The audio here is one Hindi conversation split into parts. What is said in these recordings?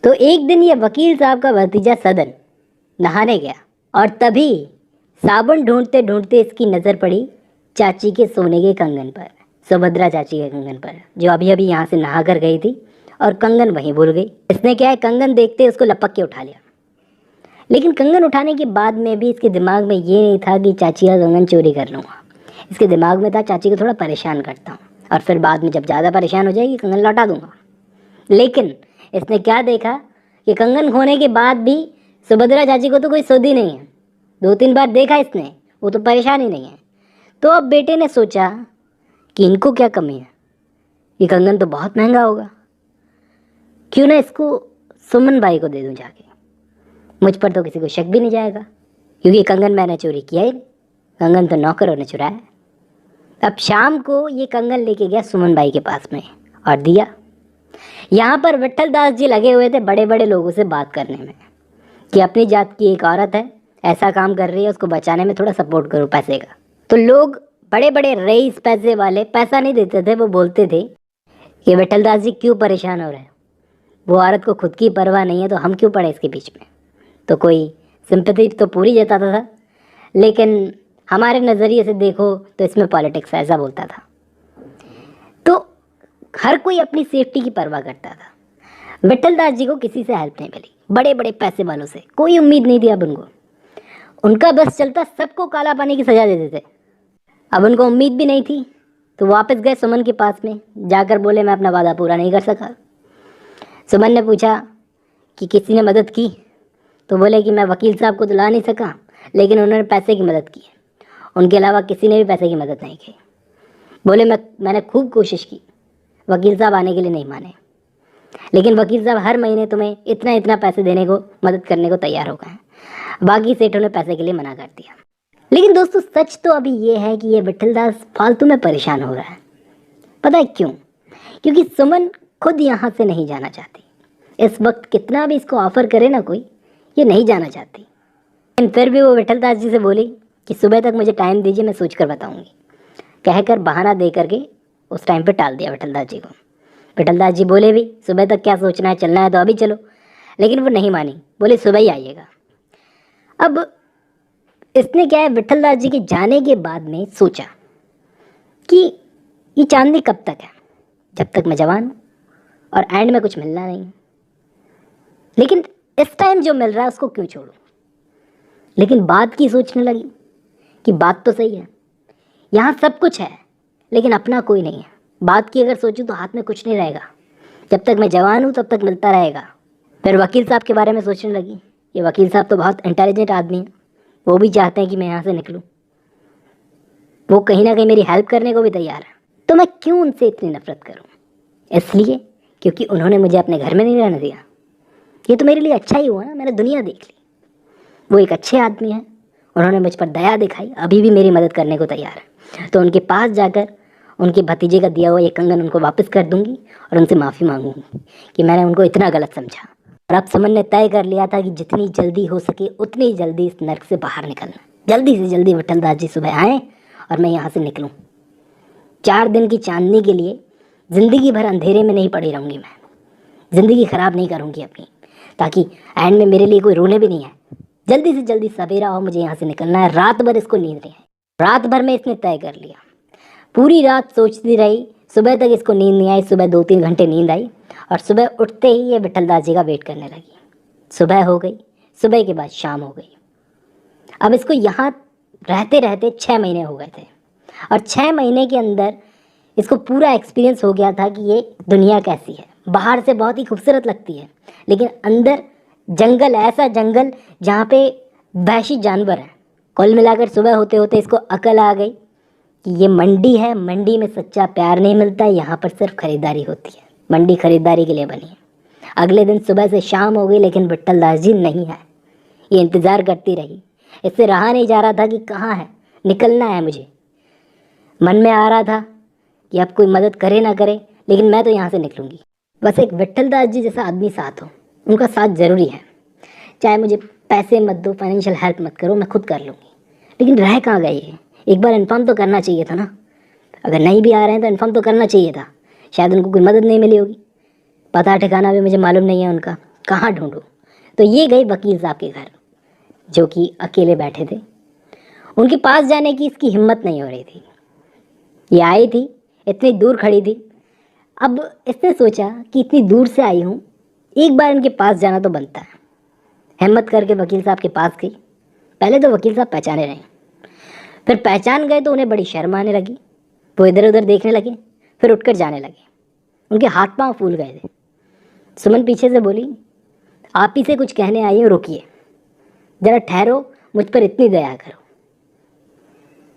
तो एक दिन ये वकील साहब का भतीजा सदन नहाने गया और तभी साबुन ढूंढते ढूंढते इसकी नज़र पड़ी चाची के सोने के कंगन पर, सुभद्रा चाची के कंगन पर, जो अभी अभी यहाँ से नहा कर गई थी और कंगन वहीं भूल गई। इसने क्या है, कंगन देखते उसको लपक के उठा लिया। लेकिन कंगन उठाने के बाद में भी इसके दिमाग में ये नहीं था कि चाची का कंगन चोरी कर लूँगा। इसके दिमाग में था चाची को थोड़ा परेशान करता हूँ और फिर बाद में जब ज़्यादा परेशान हो जाएगी कंगन लौटा दूंगा। लेकिन इसने क्या देखा कि कंगन खोने के बाद भी सुभद्रा चाची को तो कोई सुध ही नहीं है। 2-3 बार देखा इसने, वो तो परेशान ही नहीं है। तो अब बेटे ने सोचा कि इनको क्या कमी है, ये कंगन तो बहुत महंगा होगा, क्यों ना इसको सुमन बाई को दे दूं जाके। मुझ पर तो किसी को शक भी नहीं जाएगा, क्योंकि कंगन मैंने चोरी किया ही नहीं, कंगन तो नौकरों ने चुराया। अब शाम को ये कंगन लेके गया सुमन बाई के पास में और दिया। यहाँ पर विट्ठल दास जी लगे हुए थे बड़े बड़े लोगों से बात करने में कि अपनी जात की एक औरत है, ऐसा काम कर रही है, उसको बचाने में थोड़ा सपोर्ट करो पैसे का। तो लोग बड़े बड़े रईस पैसे वाले पैसा नहीं देते थे, वो बोलते थे कि विट्ठल दास जी क्यों परेशान हो रहे हैं, वो औरत को खुद की परवाह नहीं है तो हम क्यों पड़े इसके बीच में। तो कोई सिंपैथी तो पूरी जताता था, लेकिन हमारे नज़रिए से देखो तो इसमें पॉलिटिक्स ऐसा बोलता था। तो हर कोई अपनी सेफ्टी की परवाह करता था। विट्ठल दास जी को किसी से हेल्प नहीं मिली, बड़े बड़े पैसे वालों से कोई उम्मीद नहीं थी। अब उनका बस चलता सबको काला पानी की सजा देते थे। अब उनको उम्मीद भी नहीं थी, तो वापस गए सुमन के पास में, जाकर बोले मैं अपना वादा पूरा नहीं कर सका। सुमन ने पूछा कि किसी ने मदद की, तो बोले कि मैं वकील साहब को तो ला नहीं सका, लेकिन उन्होंने पैसे की मदद की है, उनके अलावा किसी ने भी पैसे की मदद नहीं की। बोले मैंने खूब कोशिश की, वकील साहब आने के लिए नहीं माने, लेकिन वकील साहब हर महीने तुम्हें इतना इतना पैसे देने को, मदद करने को तैयार हो गए हैं। बाकी सेठों ने पैसे के लिए मना कर दिया। लेकिन दोस्तों सच तो अभी ये है कि ये विट्ठल दास फालतू में परेशान हो रहा है। पता है क्यों? क्योंकि सुमन खुद यहाँ से नहीं जाना चाहती। इस वक्त कितना भी इसको ऑफर करे ना कोई, ये नहीं जाना चाहती। लेकिन फिर भी वो विट्ठल दास जी से बोली कि सुबह तक मुझे टाइम दीजिए, मैं सोच कर बताऊँगी। कहकर बहाना दे करके उस टाइम पर टाल दिया विट्ठल दास जी को। विट्ठल दास जी बोले भी सुबह तक क्या सोचना है, चलना है तो अभी चलो, लेकिन वो नहीं मानी, बोले सुबह ही आइएगा। अब इसने क्या है, विट्ठल दास जी के जाने के बाद में सोचा कि ये चांदनी कब तक है, जब तक मैं जवान हूँ और एंड में कुछ मिलना नहीं है, लेकिन इस टाइम जो मिल रहा है उसको क्यों छोड़ूं। लेकिन बात की सोचने लगी कि बात तो सही है, यहाँ सब कुछ है लेकिन अपना कोई नहीं है। बात की अगर सोचूं तो हाथ में कुछ नहीं रहेगा, जब तक मैं जवान हूँ तब तक मिलता रहेगा। फिर वकील साहब के बारे में सोचने लगी कि वकील साहब तो बहुत इंटेलिजेंट आदमी हैं, वो भी चाहते हैं कि मैं यहाँ से निकलूँ, वो कहीं ना कहीं मेरी हेल्प करने को भी तैयार है, तो मैं क्यों उनसे इतनी नफरत करूँ। इसलिए क्योंकि उन्होंने मुझे अपने घर में नहीं रहने दिया। ये तो मेरे लिए अच्छा ही हुआ ना, मैंने दुनिया देख ली। वो एक अच्छे आदमी हैं, उन्होंने मुझ पर दया दिखाई, अभी भी मेरी मदद करने को तैयार है। तो उनके पास जाकर उनके भतीजे का दिया हुआ ये कंगन उनको वापस कर दूंगी और उनसे माफ़ी मांगूंगी कि मैंने उनको इतना गलत समझा। और अब सुमन ने तय कर लिया था कि जितनी जल्दी हो सके उतनी जल्दी इस नर्क से बाहर निकलना। जल्दी से जल्दी विट्ठल दास जी सुबह आए और मैं यहाँ से निकलूँ। 4 दिन की चांदनी के लिए ज़िंदगी भर अंधेरे में नहीं पड़ी रहूँगी, मैं ज़िंदगी ख़राब नहीं करूँगी अपनी, ताकि एंड में मेरे लिए कोई रोने भी नहीं है। जल्दी से जल्दी सवेरा हो, मुझे यहाँ से निकलना है। रात भर इसको नींद नहीं आई, रात भर में इसने तय कर लिया। पूरी रात सोचती रही, सुबह तक इसको नींद नहीं आई। सुबह 2-3 घंटे नींद आई और सुबह उठते ही ये विट्ठल दास जी का वेट करने लगी। सुबह हो गई, सुबह के बाद शाम हो गई। अब इसको यहाँ रहते रहते 6 महीने हो गए थे और 6 महीने के अंदर इसको पूरा एक्सपीरियंस हो गया था कि ये दुनिया कैसी है। बाहर से बहुत ही खूबसूरत लगती है, लेकिन अंदर जंगल, ऐसा जंगल जहाँ पे वहशी जानवर है। कुल मिलाकर सुबह होते होते इसको अकल आ गई कि ये मंडी है, मंडी में सच्चा प्यार नहीं मिलता, यहाँ पर सिर्फ खरीदारी होती है, मंडी खरीदारी के लिए बनी है। अगले दिन सुबह से शाम हो गई, लेकिन विट्ठल दास जी नहीं है। ये इंतज़ार करती रही, इससे रहा नहीं जा रहा था कि कहाँ है, निकलना है मुझे। मन में आ रहा था कि अब कोई मदद करे ना करे, लेकिन मैं तो यहाँ से निकलूँगी। बस एक विट्ठल दास जी जैसा आदमी साथ हो, उनका साथ ज़रूरी है। चाहे मुझे पैसे मत दो, फाइनेंशियल हेल्प मत करो, मैं खुद कर लूँगी। लेकिन रह कहाँ गए ये? एक बार इन्फॉर्म तो करना चाहिए था ना। अगर नहीं भी आ रहे हैं तो इन्फॉर्म तो करना चाहिए था। शायद उनको कोई मदद नहीं मिली होगी, पता ठिकाना भी मुझे मालूम नहीं है उनका, कहाँ ढूंढूं? तो ये गए वकील साहब के घर, जो कि अकेले बैठे थे। उनके पास जाने की इसकी हिम्मत नहीं हो रही थी। ये आई थी, इतनी दूर खड़ी थी। अब इसने सोचा कि इतनी दूर से आई हूँ, एक बार इनके पास जाना तो बनता है। हिम्मत करके वकील साहब के पास गई। पहले तो वकील साहब पहचाने नहीं, फिर पहचान गए तो उन्हें बड़ी शर्म आने लगी। वो इधर उधर देखने लगे, फिर उठकर जाने लगे। उनके हाथ पांव फूल गए थे। सुमन पीछे से बोली, आप ही से कुछ कहने आई हो, रुकिए, जरा ठहरो, मुझ पर इतनी दया करो।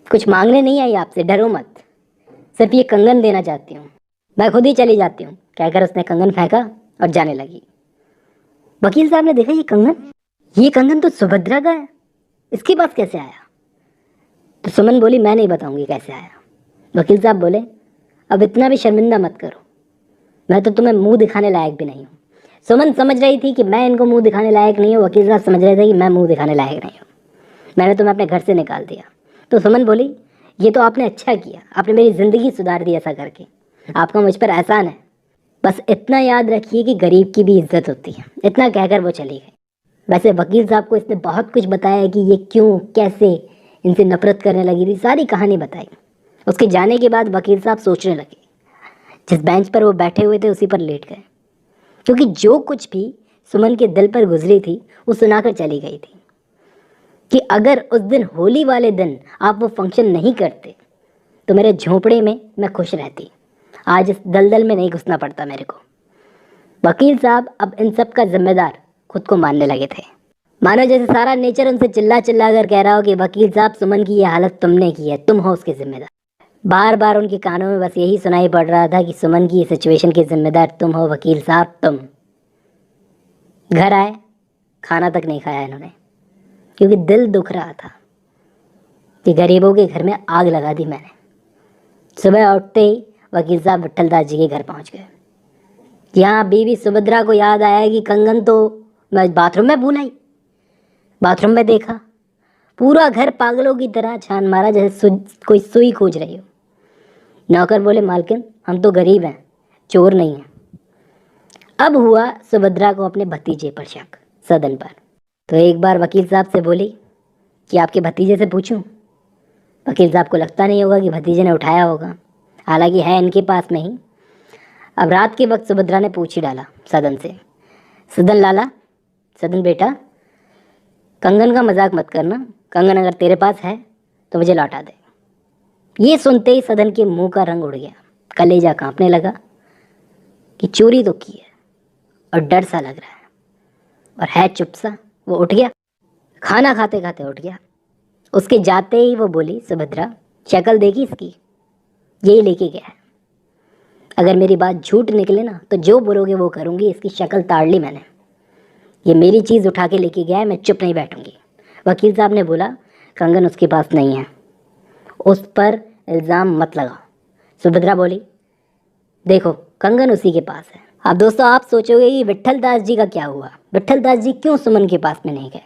कुछ मांगने नहीं आई आपसे, डरो मत, सिर्फ ये कंगन देना चाहती हूँ, मैं खुद ही चली जाती हूँ, कहकर उसने कंगन फेंका और जाने लगी। वकील साहब ने देखा, ये कंगन तो सुभद्रा का है, इसके पास कैसे आया? तो सुमन बोली, मैं नहीं बताऊंगी कैसे आया। वकील साहब बोले, अब इतना भी शर्मिंदा मत करो, मैं तो तुम्हें मुंह दिखाने लायक भी नहीं हूँ। सुमन समझ रही थी कि मैं इनको मुंह दिखाने लायक नहीं हूँ, वकील साहब समझ रहे थे कि मैं मुंह दिखाने लायक नहीं हूँ, मैंने तुम्हें अपने घर से निकाल दिया। तो सुमन बोली, ये तो आपने अच्छा किया, आपने मेरी ज़िंदगी सुधार दी ऐसा करके, आपका मुझ पर एहसान है। बस इतना याद रखिए कि गरीब की भी इज्जत होती है। इतना कहकर वो चली गई। वैसे वकील साहब को इसने बहुत कुछ बताया कि ये क्यों कैसे इनसे नफरत करने लगी थी, सारी कहानी बताई। उसके जाने के बाद वकील साहब सोचने लगे, जिस बेंच पर वो बैठे हुए थे उसी पर लेट गए, क्योंकि जो कुछ भी सुमन के दिल पर गुजरी थी वो सुनाकर चली गई थी कि अगर उस दिन होली वाले दिन आप वो फंक्शन नहीं करते तो मेरे झोंपड़े में मैं खुश रहती, आज इस दलदल में नहीं घुसना पड़ता मेरे को। वकील साहब अब इन सब का जिम्मेदार खुद को मानने लगे थे, मानो जैसे सारा नेचर उनसे चिल्ला चिल्ला कर कह रहा हो कि वकील साहब, सुमन की ये हालत तुमने की है, तुम हो उसके जिम्मेदार। बार बार उनके कानों में बस यही सुनाई पड़ रहा था कि सुमन की ये सिचुएशन के जिम्मेदार तुम हो वकील साहब, तुम। घर आए, खाना तक नहीं खाया इन्होंने, क्योंकि दिल दुख रहा था कि गरीबों के घर में आग लगा दी मैंने। सुबह उठते ही वकील साहब विट्ठल दास जी के घर पहुंच गए। यहाँ बीवी सुभद्रा को याद आया कि कंगन तो मैं बाथरूम में भूल आई। बाथरूम में देखा, पूरा घर पागलों की तरह छान मारा, जैसे कोई सुई खोज रही हो। नौकर बोले, मालकिन हम तो गरीब हैं, चोर नहीं हैं। अब हुआ सुभद्रा को अपने भतीजे पर शक, सदन पर। तो एक बार वकील साहब से बोली कि आपके भतीजे से पूछूं। वकील साहब को लगता नहीं होगा कि भतीजे ने उठाया होगा, हालांकि है इनके पास में ही। अब रात के वक्त सुभद्रा ने पूछ ही डाला सदन से, सदन लाला, सदन बेटा, कंगन का मजाक मत करना, कंगन अगर तेरे पास है तो मुझे लौटा दे। ये सुनते ही सदन के मुंह का रंग उड़ गया, कलेजा कांपने लगा कि चोरी तो की है और डर सा लग रहा है, और है चुप सा। वो उठ गया, खाना खाते खाते उठ गया। उसके जाते ही वो बोली, सुभद्रा शक्ल देखी इसकी, यही लेके गया है, अगर मेरी बात झूठ निकले ना तो जो बोलोगे वो करूँगी, इसकी शक्ल ताड़ ली मैंने, ये मेरी चीज़ उठा के लेके गया है, मैं चुप नहीं बैठूंगी। वकील साहब ने बोला, कंगन उसके पास नहीं है, उस पर इल्ज़ाम मत लगाओ। सुभद्रा बोली, देखो कंगन उसी के पास है। अब दोस्तों आप सोचोगे कि विट्ठल दास जी का क्या हुआ, विट्ठल दास जी क्यों सुमन के पास में नहीं गए?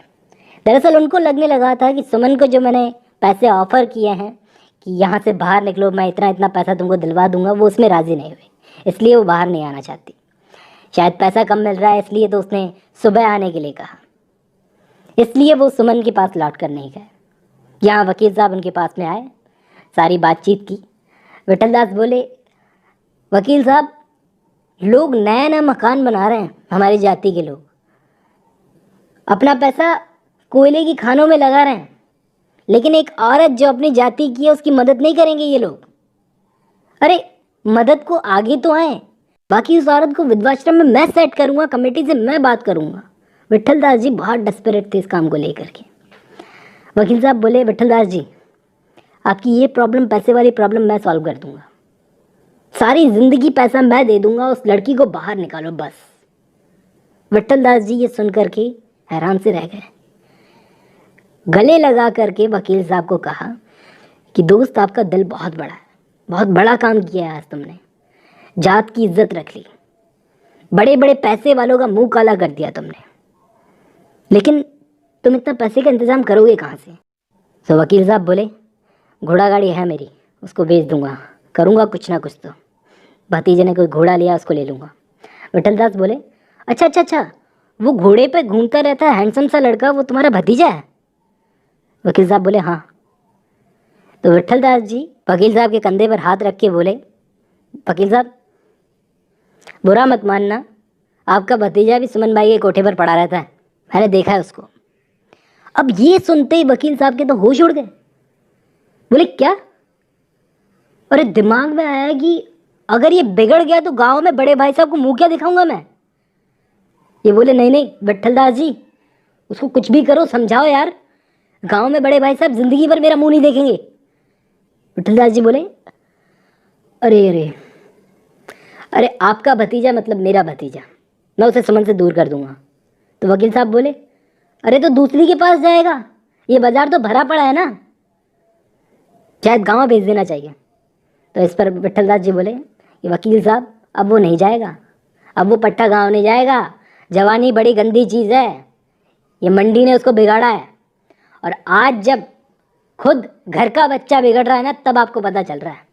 दरअसल उनको लगने लगा था कि सुमन को जो मैंने पैसे ऑफर किए हैं कि यहाँ से बाहर निकलो, मैं इतना इतना पैसा तुमको दिलवा दूंगा, वो उसमें राज़ी नहीं हुई, इसलिए वो बाहर नहीं आना चाहती। शायद पैसा कम मिल रहा है इसलिए तो उसने सुबह आने के लिए कहा, इसलिए वो सुमन के पास लौट कर नहीं गए। यहाँ वकील साहब उनके पास में आए, सारी बातचीत की। विट्ठल दास बोले, वकील साहब लोग नया नया मकान बना रहे हैं, हमारी जाति के लोग अपना पैसा कोयले की खानों में लगा रहे हैं, लेकिन एक औरत जो अपनी जाति की है उसकी मदद नहीं करेंगे ये लोग। अरे मदद को आगे तो आए, बाकी उस औरत को विधवाश्रम में मैं सेट करूंगा, कमेटी से मैं बात करूंगा। विट्ठल दास जी बहुत डेस्परेट थे इस काम को लेकर के। वकील साहब बोले, विट्ठल दास जी आपकी ये प्रॉब्लम, पैसे वाली प्रॉब्लम मैं सॉल्व कर दूंगा, सारी जिंदगी पैसा मैं दे दूंगा, उस लड़की को बाहर निकालो बस। विट्ठल दास जी ये सुन करके हैरान से रह गए। गले लगा करके वकील साहब को कहा कि दोस्त आपका दिल बहुत बड़ा है, बहुत बड़ा काम किया है आज तुमने, जात की इज्जत रख ली, बड़े बड़े पैसे वालों का मुंह काला कर दिया तुमने, लेकिन तुम इतना पैसे का इंतजाम करोगे कहाँ से? तो वकील साहब बोले, घोड़ा गाड़ी है मेरी, उसको बेच दूंगा, करूंगा कुछ ना कुछ तो, भतीजे ने कोई घोड़ा लिया उसको ले लूँगा। विट्ठल दास बोले, अच्छा अच्छा अच्छा, वो घोड़े पे घूमता रहता है हैंडसम सा लड़का, वो तुम्हारा भतीजा है? वकील साहब बोले हाँ। तो विट्ठल दास जी वकील साहब के कंधे पर हाथ रख के बोले, वकील साहब बुरा मत मानना, आपका भतीजा भी सुमन बाई के कोठे पर पड़ा रहता है, मैंने देखा है उसको। अब ये सुनते ही वकील साहब के तो होश उड़ गए। बोले क्या? अरे दिमाग में आया कि अगर ये बिगड़ गया तो गांव में बड़े भाई साहब को मुंह क्या दिखाऊंगा मैं। ये बोले नहीं नहीं विट्ठल दास जी, उसको कुछ भी करो समझाओ यार, गांव में बड़े भाई साहब जिंदगी भर मेरा मुंह नहीं देखेंगे। विट्ठल दास जी बोले अरे अरे अरे आपका भतीजा मतलब मेरा भतीजा, मैं उसे सुमन से दूर कर दूंगा। तो वकील साहब बोले अरे तो दूसरी के पास जाएगा, ये बाजार तो भरा पड़ा है ना, शायद गाँव भेज देना चाहिए। तो इस पर विट्ठल दास जी बोले कि वकील साहब अब वो नहीं जाएगा, अब वो पट्टा गाँव नहीं जाएगा, जवानी बड़ी गंदी चीज़ है, ये मंडी ने उसको बिगाड़ा है, और आज जब खुद घर का बच्चा बिगड़ रहा है ना तब आपको पता चल रहा है।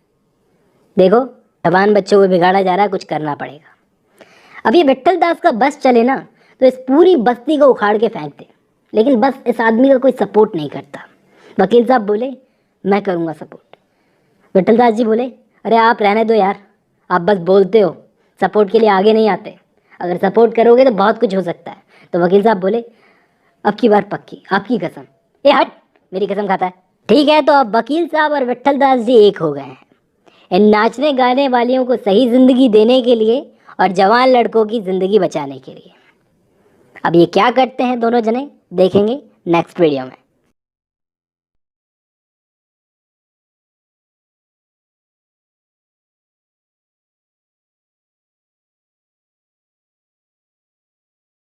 देखो जवान बच्चों को बिगाड़ा जा रहा है, कुछ करना पड़ेगा। अब ये विट्ठल दास का बस चले ना तो इस पूरी बस्ती को उखाड़ के फेंक दे, लेकिन बस इस आदमी का कोई सपोर्ट नहीं करता। वकील साहब बोले मैं करूँगा सपोर्ट। विट्ठल दास जी बोले अरे आप रहने दो यार, आप बस बोलते हो, सपोर्ट के लिए आगे नहीं आते, अगर सपोर्ट करोगे तो बहुत कुछ हो सकता है। तो वकील साहब बोले अब की बार पक्की, आपकी कसम। ए हट, मेरी कसम खाता है। ठीक है, तो अब वकील साहब और विट्ठल दास जी एक हो गए हैं इन नाचने गाने वालियों को सही ज़िंदगी देने के लिए और जवान लड़कों की ज़िंदगी बचाने के लिए। अब ये क्या करते हैं दोनों जने, देखेंगे नेक्स्ट वीडियो में।